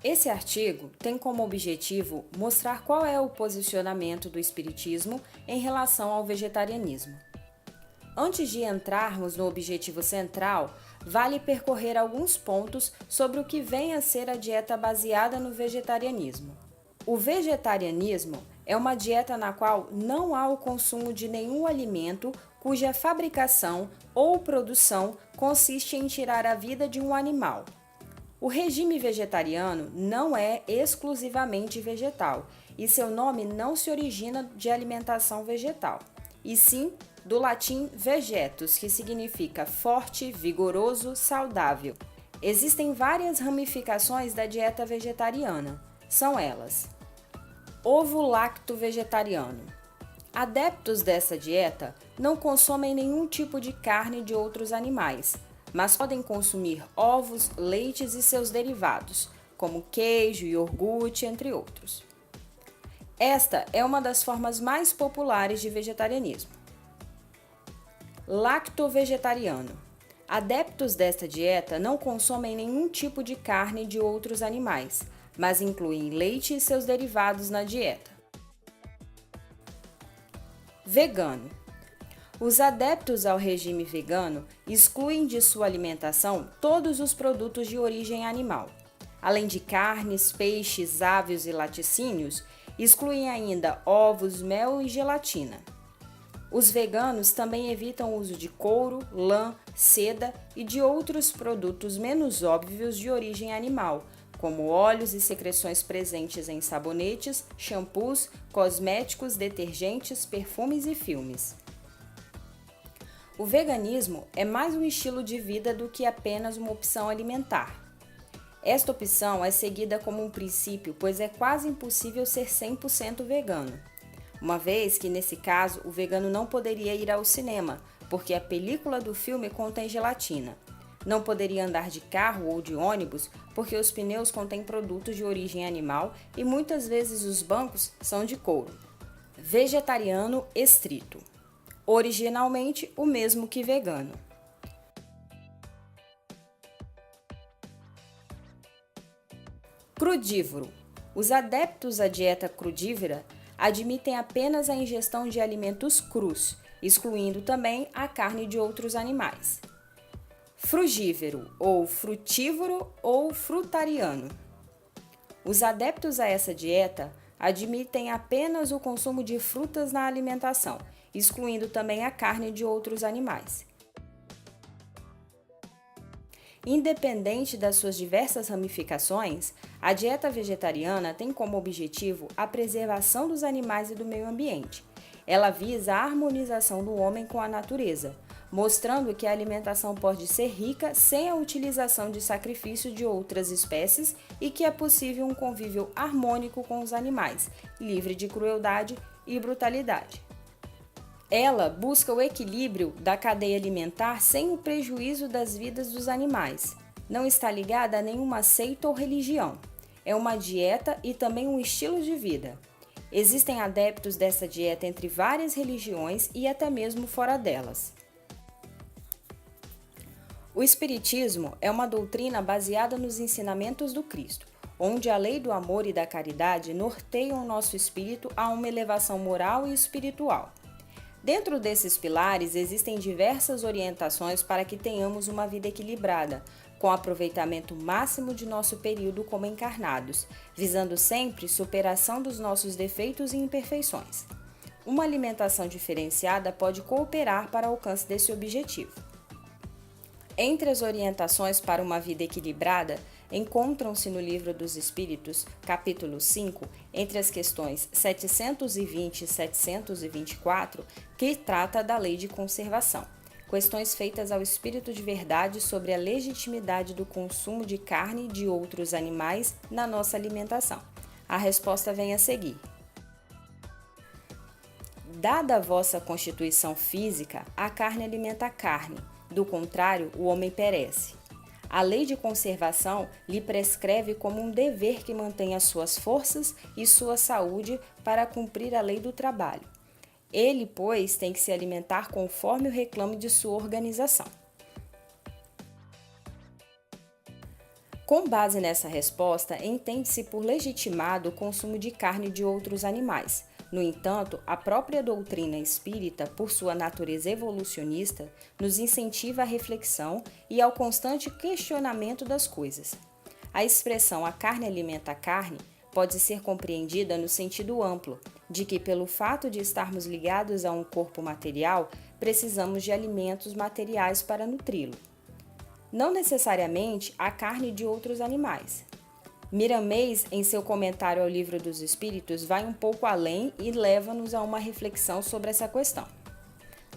Esse artigo tem como objetivo mostrar qual é o posicionamento do Espiritismo em relação ao vegetarianismo. Antes de entrarmos no objetivo central, vale percorrer alguns pontos sobre o que vem a ser a dieta baseada no vegetarianismo. O vegetarianismo é uma dieta na qual não há o consumo de nenhum alimento cuja fabricação ou produção consiste em tirar a vida de um animal. O regime vegetariano não é exclusivamente vegetal e seu nome não se origina de alimentação vegetal, e sim do latim vegetus, que significa forte, vigoroso, saudável. Existem várias ramificações da dieta vegetariana. São elas: ovo-lacto-vegetariano. Adeptos dessa dieta não consomem nenhum tipo de carne de outros animais, mas podem consumir ovos, leites e seus derivados, como queijo, iogurte, entre outros. Esta é uma das formas mais populares de vegetarianismo. Lacto-vegetariano. Adeptos desta dieta não consomem nenhum tipo de carne de outros animais, mas incluem leite e seus derivados na dieta. Vegano. Os adeptos ao regime vegano excluem de sua alimentação todos os produtos de origem animal. Além de carnes, peixes, aves e laticínios, excluem ainda ovos, mel e gelatina. Os veganos também evitam o uso de couro, lã, seda e de outros produtos menos óbvios de origem animal, como óleos e secreções presentes em sabonetes, shampoos, cosméticos, detergentes, perfumes e filmes. O veganismo é mais um estilo de vida do que apenas uma opção alimentar. Esta opção é seguida como um princípio, pois é quase impossível ser 100% vegano. Uma vez que, nesse caso, o vegano não poderia ir ao cinema, porque a película do filme contém gelatina. Não poderia andar de carro ou de ônibus, porque os pneus contêm produtos de origem animal e muitas vezes os bancos são de couro. Vegetariano estrito. Originalmente o mesmo que vegano. Crudívoro. Os adeptos à dieta crudívora admitem apenas a ingestão de alimentos crus, excluindo também a carne de outros animais. Frugívoro, ou frutívoro ou frutariano. Os adeptos a essa dieta admitem apenas o consumo de frutas na alimentação, excluindo também a carne de outros animais. Independente das suas diversas ramificações, a dieta vegetariana tem como objetivo a preservação dos animais e do meio ambiente. Ela visa a harmonização do homem com a natureza, mostrando que a alimentação pode ser rica sem a utilização de sacrifício de outras espécies e que é possível um convívio harmônico com os animais, livre de crueldade e brutalidade. Ela busca o equilíbrio da cadeia alimentar sem o prejuízo das vidas dos animais. Não está ligada a nenhuma seita ou religião. É uma dieta e também um estilo de vida. Existem adeptos dessa dieta entre várias religiões e até mesmo fora delas. O Espiritismo é uma doutrina baseada nos ensinamentos do Cristo, onde a lei do amor e da caridade norteiam o nosso espírito a uma elevação moral e espiritual. Dentro desses pilares existem diversas orientações para que tenhamos uma vida equilibrada, com aproveitamento máximo de nosso período como encarnados, visando sempre superação dos nossos defeitos e imperfeições. Uma alimentação diferenciada pode cooperar para o alcance desse objetivo. Entre as orientações para uma vida equilibrada, encontram-se no Livro dos Espíritos, capítulo 5, entre as questões 720 e 724, que trata da lei de conservação. Questões feitas ao Espírito de Verdade sobre a legitimidade do consumo de carne de outros animais na nossa alimentação. A resposta vem a seguir. Dada a vossa constituição física, a carne alimenta a carne, do contrário, o homem perece. A lei de conservação lhe prescreve como um dever que mantenha suas forças e sua saúde para cumprir a lei do trabalho. Ele, pois, tem que se alimentar conforme o reclame de sua organização. Com base nessa resposta, entende-se por legitimado o consumo de carne de outros animais. No entanto, a própria doutrina espírita, por sua natureza evolucionista, nos incentiva à reflexão e ao constante questionamento das coisas. A expressão "a carne alimenta a carne" pode ser compreendida no sentido amplo, de que, pelo fato de estarmos ligados a um corpo material, precisamos de alimentos materiais para nutri-lo. Não necessariamente a carne de outros animais. Miramês, em seu comentário ao Livro dos Espíritos, vai um pouco além e leva-nos a uma reflexão sobre essa questão.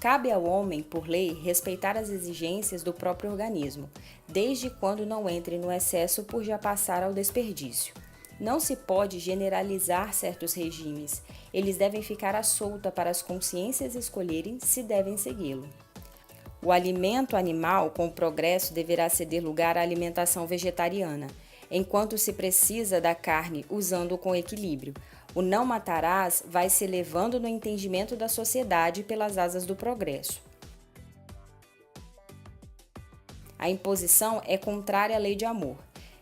Cabe ao homem, por lei, respeitar as exigências do próprio organismo, desde quando não entre no excesso por já passar ao desperdício. Não se pode generalizar certos regimes, eles devem ficar à solta para as consciências escolherem se devem segui-lo. O alimento animal, com o progresso, deverá ceder lugar à alimentação vegetariana, enquanto se precisa da carne usando-o com equilíbrio. O não matarás vai se elevando no entendimento da sociedade pelas asas do progresso. A imposição é contrária à lei de amor.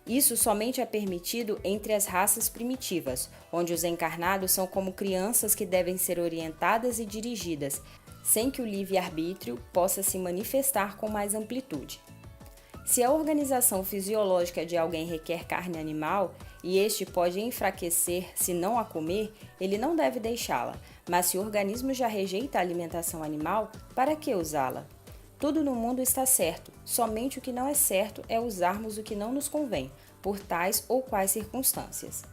Isso somente é permitido entre as raças primitivas, onde os encarnados são como crianças que devem ser orientadas e dirigidas, sem que o livre-arbítrio possa se manifestar com mais amplitude. Se a organização fisiológica de alguém requer carne animal e este pode enfraquecer se não a comer, ele não deve deixá-la, mas se o organismo já rejeita a alimentação animal, para que usá-la? Tudo no mundo está certo, somente o que não é certo é usarmos o que não nos convém, por tais ou quais circunstâncias.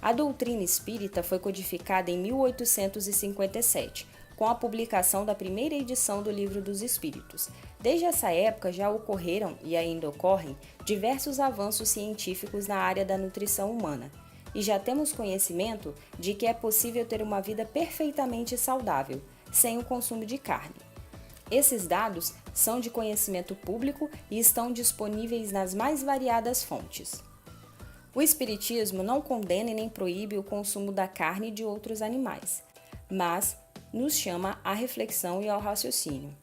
A doutrina espírita foi codificada em 1857, com a publicação da primeira edição do Livro dos Espíritos. Desde essa época já ocorreram, e ainda ocorrem, diversos avanços científicos na área da nutrição humana, e já temos conhecimento de que é possível ter uma vida perfeitamente saudável, sem o consumo de carne. Esses dados são de conhecimento público e estão disponíveis nas mais variadas fontes. O Espiritismo não condena e nem proíbe o consumo da carne de outros animais, mas nos chama à reflexão e ao raciocínio.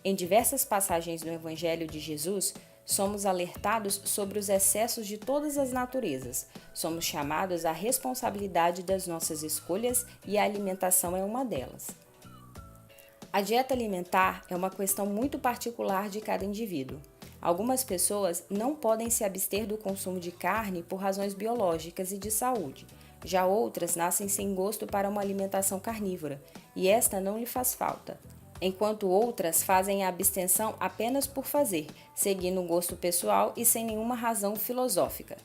Em diversas passagens do Evangelho de Jesus, somos alertados sobre os excessos de todas as naturezas. Somos chamados à responsabilidade das nossas escolhas e a alimentação é uma delas. A dieta alimentar é uma questão muito particular de cada indivíduo. Algumas pessoas não podem se abster do consumo de carne por razões biológicas e de saúde. Já outras nascem sem gosto para uma alimentação carnívora, e esta não lhe faz falta, enquanto outras fazem a abstenção apenas por fazer, seguindo um gosto pessoal e sem nenhuma razão filosófica.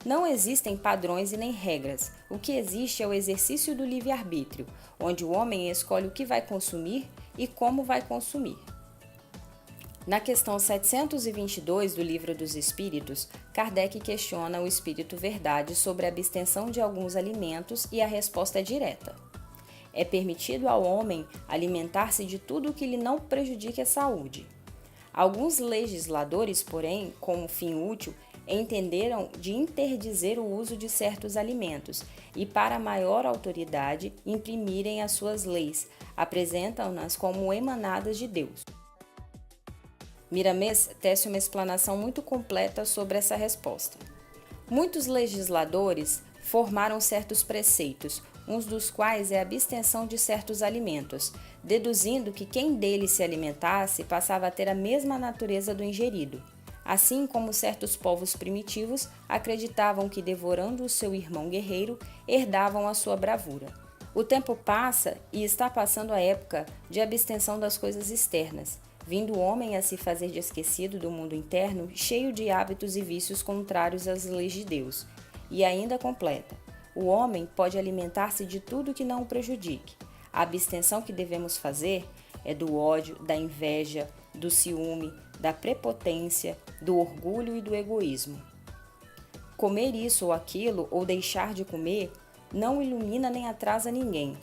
Não existem padrões e nem regras. O que existe é o exercício do livre-arbítrio, onde o homem escolhe o que vai consumir e como vai consumir. Na questão 722 do Livro dos Espíritos, Kardec questiona o Espírito Verdade sobre a abstenção de alguns alimentos e a resposta é direta. É permitido ao homem alimentar-se de tudo o que lhe não prejudique a saúde. Alguns legisladores, porém, como fim útil, entenderam de interdizer o uso de certos alimentos e, para maior autoridade, imprimirem as suas leis, apresentam-nas como emanadas de Deus. Miramês tece uma explanação muito completa sobre essa resposta. Muitos legisladores formaram certos preceitos, um dos quais é a abstenção de certos alimentos, deduzindo que quem deles se alimentasse passava a ter a mesma natureza do ingerido. Assim como certos povos primitivos acreditavam que, devorando o seu irmão guerreiro, herdavam a sua bravura. O tempo passa e está passando a época de abstenção das coisas externas, vindo o homem a se fazer de esquecido do mundo interno, cheio de hábitos e vícios contrários às leis de Deus. E ainda completa: o homem pode alimentar-se de tudo que não o prejudique. A abstenção que devemos fazer é do ódio, da inveja, do ciúme, da prepotência, do orgulho e do egoísmo. Comer isso ou aquilo, ou deixar de comer, não ilumina nem atrasa ninguém,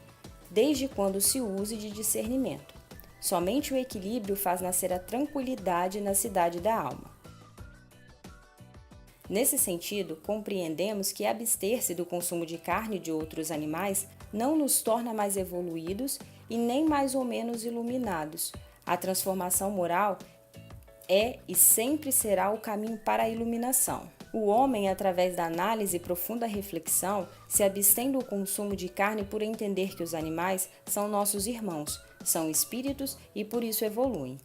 desde quando se use de discernimento. Somente o equilíbrio faz nascer a tranquilidade na cidade da alma. Nesse sentido, compreendemos que abster-se do consumo de carne de outros animais não nos torna mais evoluídos e nem mais ou menos iluminados. A transformação moral é e sempre será o caminho para a iluminação. O homem, através da análise e profunda reflexão, se abstém do consumo de carne por entender que os animais são nossos irmãos, são espíritos e por isso evoluem.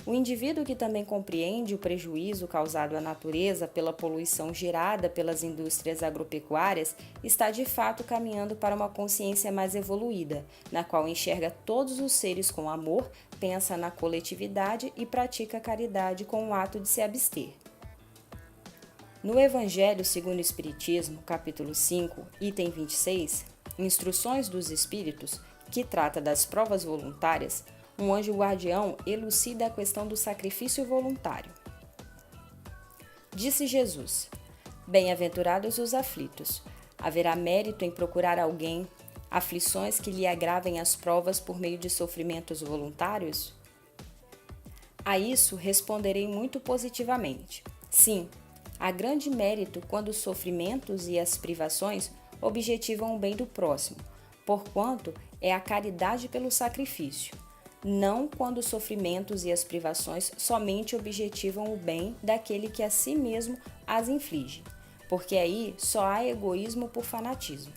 O indivíduo que também compreende o prejuízo causado à natureza pela poluição gerada pelas indústrias agropecuárias está de fato caminhando para uma consciência mais evoluída, na qual enxerga todos os seres com amor, pensa na coletividade e pratica a caridade com o ato de se abster. No Evangelho segundo o Espiritismo, capítulo 5, item 26, Instruções dos Espíritos, que trata das provas voluntárias, um anjo guardião elucida a questão do sacrifício voluntário. Disse Jesus: Bem-aventurados os aflitos. Haverá mérito em procurar alguém, aflições que lhe agravem as provas por meio de sofrimentos voluntários? A isso responderei muito positivamente. Sim, há grande mérito quando os sofrimentos e as privações objetivam o bem do próximo, porquanto é a caridade pelo sacrifício. Não quando os sofrimentos e as privações somente objetivam o bem daquele que a si mesmo as inflige, porque aí só há egoísmo por fanatismo.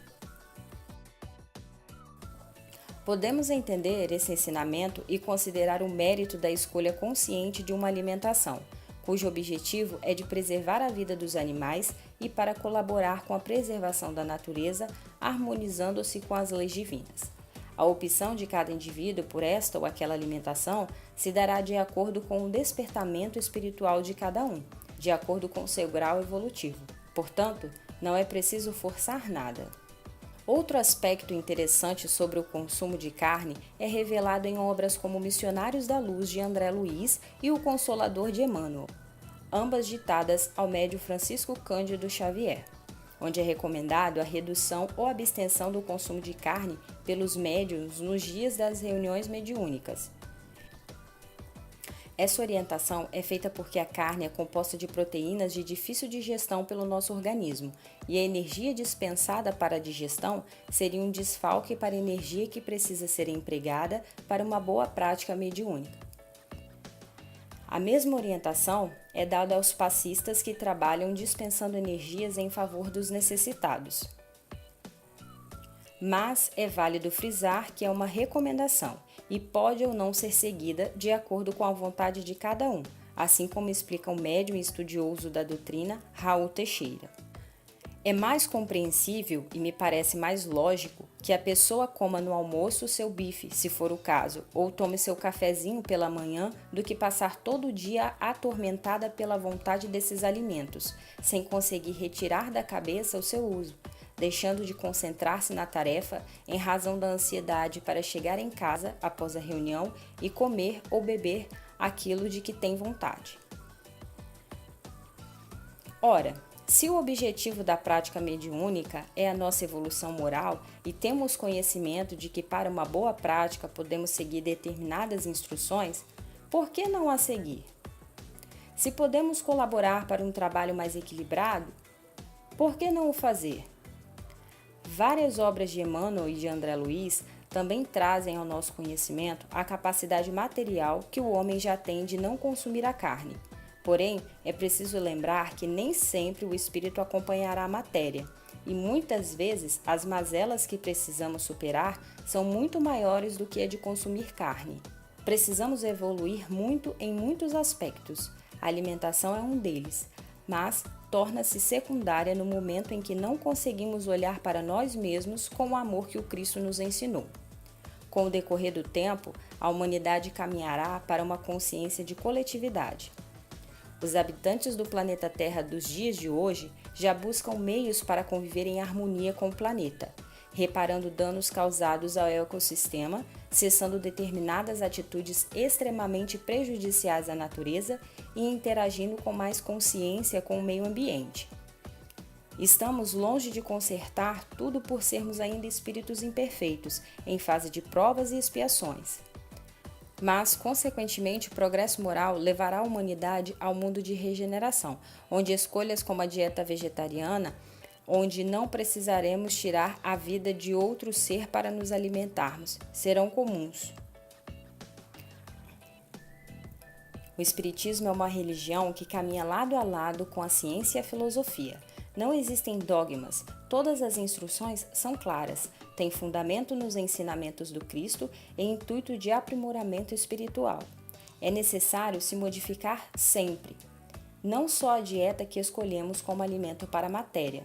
Podemos entender esse ensinamento e considerar o mérito da escolha consciente de uma alimentação, cujo objetivo é de preservar a vida dos animais e para colaborar com a preservação da natureza, harmonizando-se com as leis divinas. A opção de cada indivíduo por esta ou aquela alimentação se dará de acordo com o despertamento espiritual de cada um, de acordo com seu grau evolutivo. Portanto, não é preciso forçar nada. Outro aspecto interessante sobre o consumo de carne é revelado em obras como Missionários da Luz de André Luiz e O Consolador de Emmanuel, ambas ditadas ao médium Francisco Cândido Xavier, onde é recomendado a redução ou abstenção do consumo de carne pelos médiuns nos dias das reuniões mediúnicas. Essa orientação é feita porque a carne é composta de proteínas de difícil digestão pelo nosso organismo, e a energia dispensada para a digestão seria um desfalque para a energia que precisa ser empregada para uma boa prática mediúnica. A mesma orientação é dada aos passistas que trabalham dispensando energias em favor dos necessitados. Mas é válido frisar que é uma recomendação e pode ou não ser seguida de acordo com a vontade de cada um, assim como explica o médium e estudioso da doutrina Raul Teixeira. É mais compreensível e me parece mais lógico que a pessoa coma no almoço seu bife, se for o caso, ou tome seu cafezinho pela manhã, do que passar todo o dia atormentada pela vontade desses alimentos, sem conseguir retirar da cabeça o seu uso, deixando de concentrar-se na tarefa em razão da ansiedade para chegar em casa após a reunião e comer ou beber aquilo de que tem vontade. Ora, se o objetivo da prática mediúnica é a nossa evolução moral e temos conhecimento de que para uma boa prática podemos seguir determinadas instruções, por que não a seguir? Se podemos colaborar para um trabalho mais equilibrado, por que não o fazer? Várias obras de Emmanuel e de André Luiz também trazem ao nosso conhecimento a capacidade material que o homem já tem de não consumir a carne. Porém, é preciso lembrar que nem sempre o espírito acompanhará a matéria, e muitas vezes as mazelas que precisamos superar são muito maiores do que a de consumir carne. Precisamos evoluir muito em muitos aspectos, a alimentação é um deles, mas torna-se secundária no momento em que não conseguimos olhar para nós mesmos com o amor que o Cristo nos ensinou. Com o decorrer do tempo, a humanidade caminhará para uma consciência de coletividade. Os habitantes do planeta Terra dos dias de hoje já buscam meios para conviver em harmonia com o planeta, reparando danos causados ao ecossistema, cessando determinadas atitudes extremamente prejudiciais à natureza e interagindo com mais consciência com o meio ambiente. Estamos longe de consertar tudo por sermos ainda espíritos imperfeitos, em fase de provas e expiações. Mas, consequentemente, o progresso moral levará a humanidade ao mundo de regeneração, onde escolhas como a dieta vegetariana, onde não precisaremos tirar a vida de outro ser para nos alimentarmos, serão comuns. O Espiritismo é uma religião que caminha lado a lado com a ciência e a filosofia. Não existem dogmas, todas as instruções são claras, têm fundamento nos ensinamentos do Cristo e intuito de aprimoramento espiritual. É necessário se modificar sempre, não só a dieta que escolhemos como alimento para a matéria.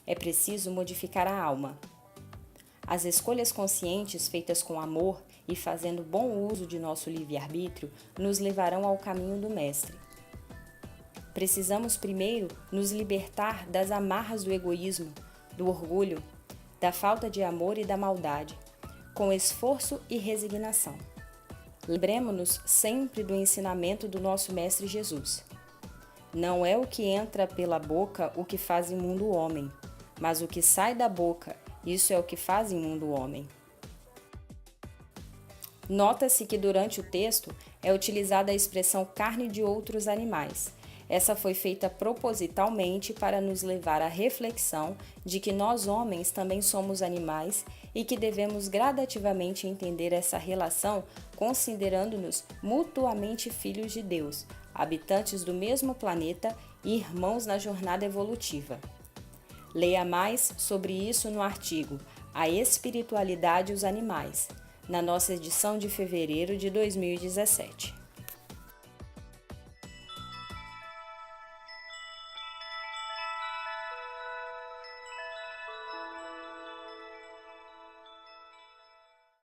É preciso modificar a alma. As escolhas conscientes feitas com amor e fazendo bom uso de nosso livre-arbítrio nos levarão ao caminho do Mestre. Precisamos primeiro nos libertar das amarras do egoísmo, do orgulho, da falta de amor e da maldade, com esforço e resignação. Lembremos-nos sempre do ensinamento do nosso Mestre Jesus. Não é o que entra pela boca o que faz imundo o homem, mas o que sai da boca, isso é o que faz imundo o homem. Nota-se que durante o texto é utilizada a expressão carne de outros animais. Essa foi feita propositalmente para nos levar à reflexão de que nós homens também somos animais e que devemos gradativamente entender essa relação considerando-nos mutuamente filhos de Deus, habitantes do mesmo planeta e irmãos na jornada evolutiva. Leia mais sobre isso no artigo A Espiritualidade e os Animais, na nossa edição de fevereiro de 2017.